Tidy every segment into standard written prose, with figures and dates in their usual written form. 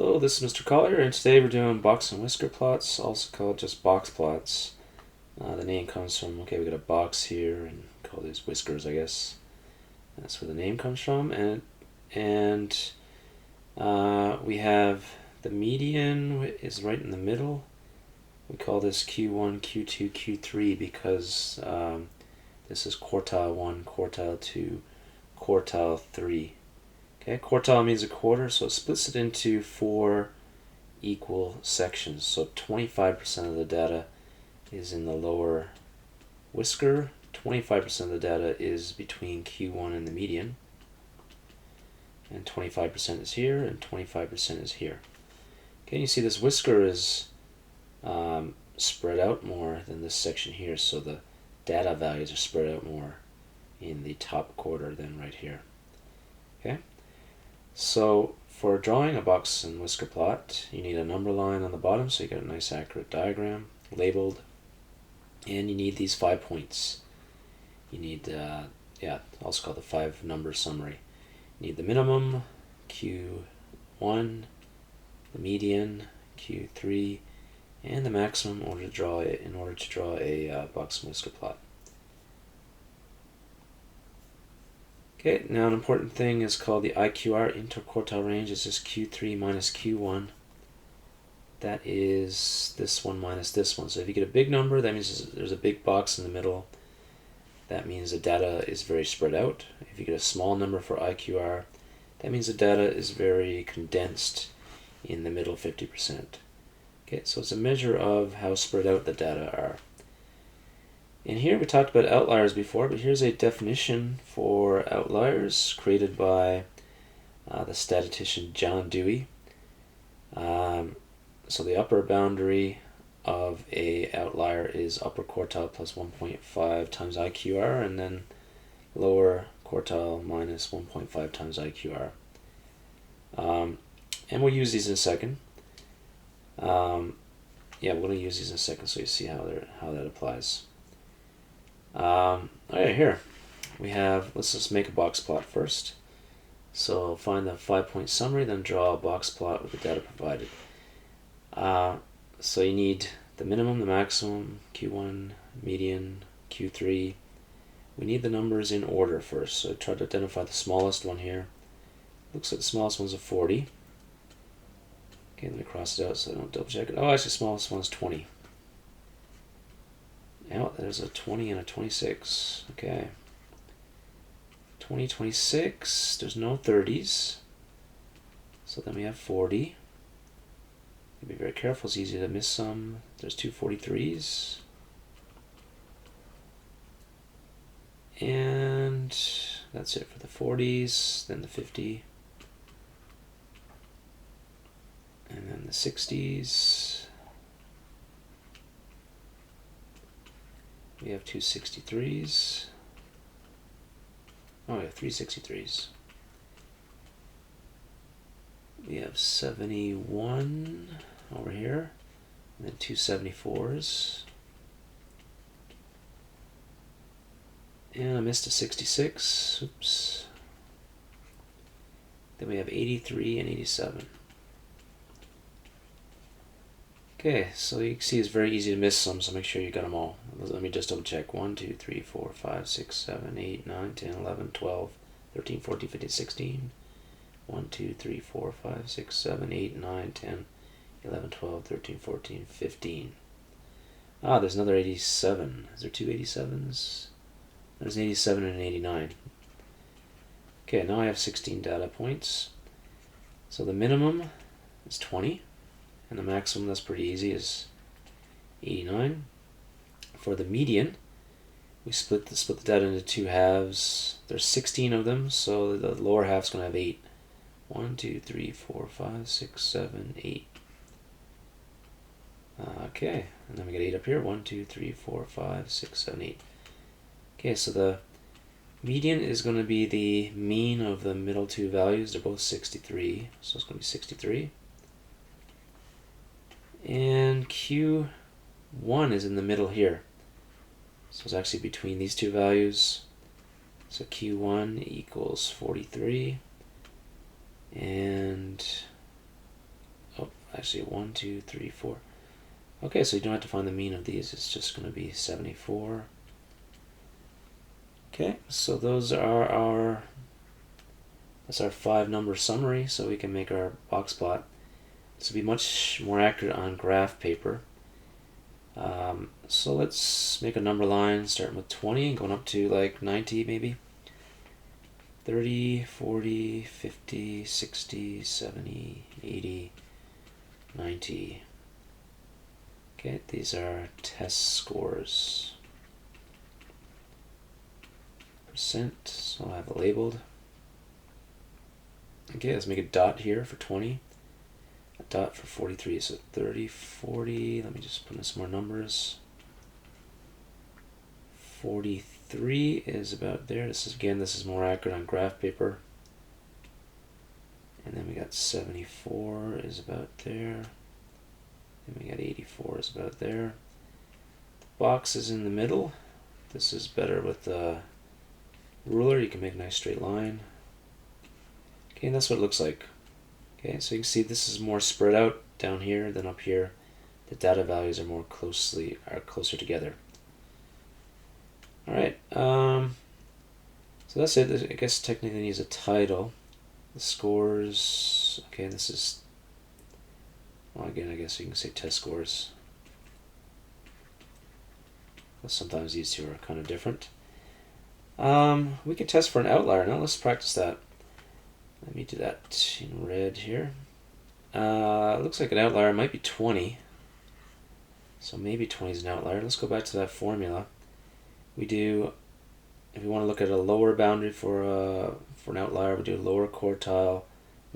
Hello, this is Mr. Collier, and today we're doing box and whisker plots, also called just box plots. The name comes from, okay, we got a box here, and call these whiskers, I guess. That's where the name comes from, and we have the median is right in the middle. We call this Q1, Q2, Q3 because this is quartile 1, quartile 2, quartile 3. Okay, quartile means a quarter, so it splits it into 4 equal sections. So 25% of the data is in the lower whisker, 25% of the data is between Q1 and the median, and 25% is here, and 25% is here. Okay, you see this whisker is spread out more than this section here, so the data values are spread out more in the top quarter than right here. Okay. So for drawing a box and whisker plot, you need a number line on the bottom so you get a nice accurate diagram, labeled, and you need these 5 points. You need, also called the 5 number summary. You need the minimum, Q1, the median, Q3, and the maximum in order to draw a box and whisker plot. Okay, now an important thing is called the IQR, interquartile range. It's just Q3 minus Q1. That is this one minus this one. So if you get a big number, that means there's a big box in the middle. That means the data is very spread out. If you get a small number for IQR, that means the data is very condensed in the middle 50%. Okay, so it's a measure of how spread out the data are. And here we talked about outliers before, but here's a definition for outliers created by the statistician John Dewey. So the upper boundary of a outlier is upper quartile plus 1.5 times IQR, and then lower quartile minus 1.5 times IQR. And we'll use these in a second. We're going to use these in a second so you see how that applies. Alright, here we have, let's just make a box plot first. So find the 5-point summary, then draw a box plot with the data provided. So you need the minimum, the maximum, Q1, median, Q3. We need the numbers in order first. So try to identify the smallest one here. Looks like the smallest one's a 40. Okay, let me cross it out so I don't double check it. Oh, actually the smallest one's 20. Now there's a 20 and a 26. Okay. 20, 26. There's no 30s. So then we have 40. Be very careful. It's easy to miss some. There's two 43s. And that's it for the 40s. Then the 50. And then the 60s. We have two 63s. Oh, we have three 63s. We have 71 over here, and then two 74s. And I missed a 66. Oops. Then we have 83 and 87. Okay, so you can see it's very easy to miss some, so make sure you got them all. Let me just double check. 1, 2, 3, 4, 5, 6, 7, 8, 9, 10, 11, 12, 13, 14, 15, 16. 1, 2, 3, 4, 5, 6, 7, 8, 9, 10, 11, 12, 13, 14, 15. Ah, there's another 87. Is there two 87s? There's an 87 and an 89. Okay, now I have 16 data points. So the minimum is 20. And the maximum, that's pretty easy, is 89. For the median, we split the data into two halves. There's 16 of them, so the lower half's going to have 8. 1, 2, 3, 4, 5, 6, 7, 8. Okay, and then we get 8 up here. 1, 2, 3, 4, 5, 6, 7, 8. Okay, so the median is going to be the mean of the middle two values. They're both 63, so it's going to be 63. And Q1 is in the middle here. So it's actually between these two values. So Q1 equals 43. And actually 1, 2, 3, 4. Okay, so you don't have to find the mean of these. It's just going to be 74. Okay, so that's our 5-number summary, so we can make our box plot. This will be much more accurate on graph paper. So let's make a number line starting with 20 and going up to like 90 maybe. 30, 40, 50, 60, 70, 80, 90. Okay, these are test scores. Percent, so I'll have it labeled. Okay, let's make a dot here for 20. A dot for 43, so 30, 40. Let me just put in some more numbers. 43 is about there. This is more accurate on graph paper. And then we got 74 is about there. Then we got 84 is about there. The box is in the middle. This is better with the ruler. You can make a nice straight line. Okay, and that's what it looks like. Okay, so you can see this is more spread out down here than up here. The data values are closer together. All right, so that's it. I guess technically needs a title. The scores. Okay, this is. Well, again, I guess you can say test scores. But sometimes these two are kind of different. We can test for an outlier now. Let's practice that. Let me do that in red here. It looks like an outlier might be 20. So maybe 20 is an outlier. Let's go back to that formula. We do, if we want to look at a lower boundary for an outlier, we do lower quartile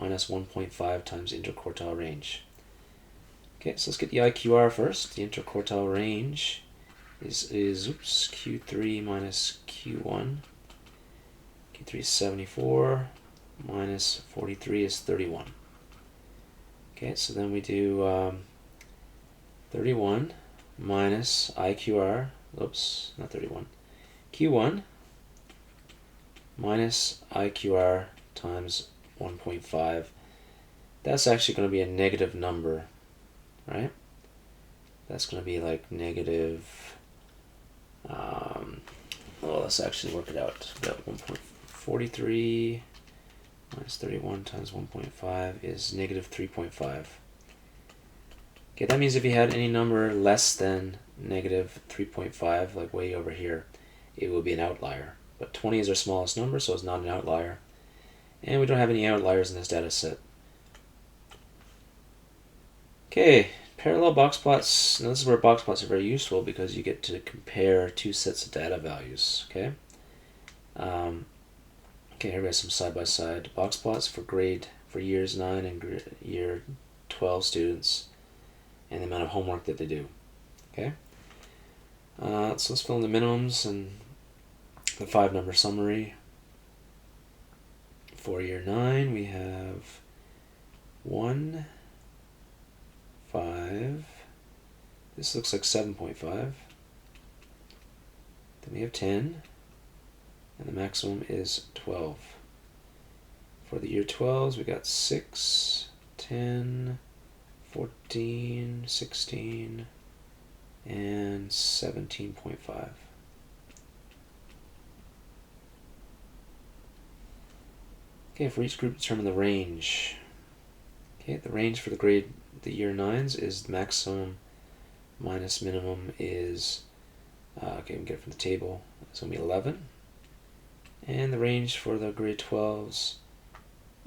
minus 1.5 times interquartile range. Okay, so let's get the IQR first. The interquartile range is Q3 minus Q1. Q3 is 74. Minus 43 is 31. Okay, so then we do 31 minus IQR, oops, not 31, Q1 minus IQR times 1.5. That's actually going to be a negative number, right? That's going to be like negative, let's actually work it out. We got 1.43 minus 31 times 1.5 is negative 3.5. Okay, that means if you had any number less than negative 3.5, like way over here, it will be an outlier. But 20 is our smallest number, so it's not an outlier. And we don't have any outliers in this data set. Okay, parallel box plots. Now this is where box plots are very useful because you get to compare two sets of data values. Okay. Okay, here we have some side-by-side box plots for years 9 and year 12 students and the amount of homework that they do. Okay, so let's fill in the minimums and the 5-number summary. For year 9, we have 1, 5. This looks like 7.5. Then we have 10. And the maximum is 12. For the year 12s, we got 6, 10, 14, 16, and 17.5. Okay, for each group, determine the range. Okay, the range for the year 9s is maximum minus minimum is, okay, we can get it from the table, it's going to be 11. And the range for the grade 12s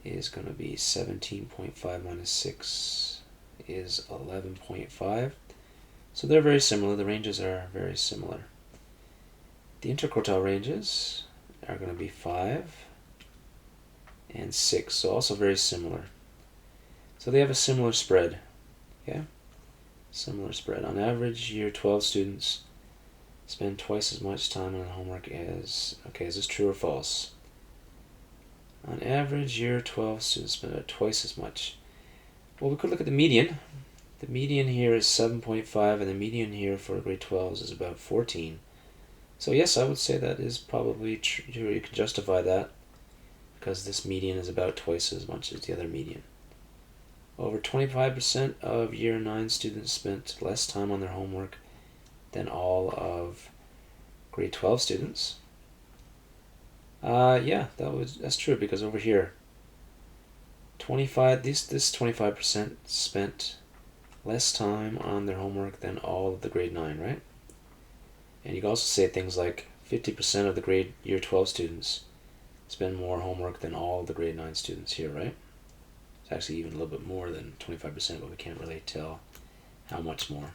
is going to be 17.5 minus 6 is 11.5. So they're very similar. The ranges are very similar. The interquartile ranges are going to be 5 and 6, so also very similar. So they have a similar spread. Okay, similar spread. On average, year 12 students spend twice as much time on homework as, okay, is this true or false? On average, year 12 students spend twice as much. Well, we could look at the median. The median here is 7.5, and the median here for grade 12s is about 14. So yes, I would say that is probably true. You can justify that because this median is about twice as much as the other median. over 25% of year 9 students spent less time on their homework than all of grade 12 students. Yeah, that's true, because over here, 25% spent less time on their homework than all of the grade 9, right? And you can also say things like 50% of the grade year 12 students spend more homework than all of the grade 9 students here, right? It's actually even a little bit more than 25%, but we can't really tell how much more.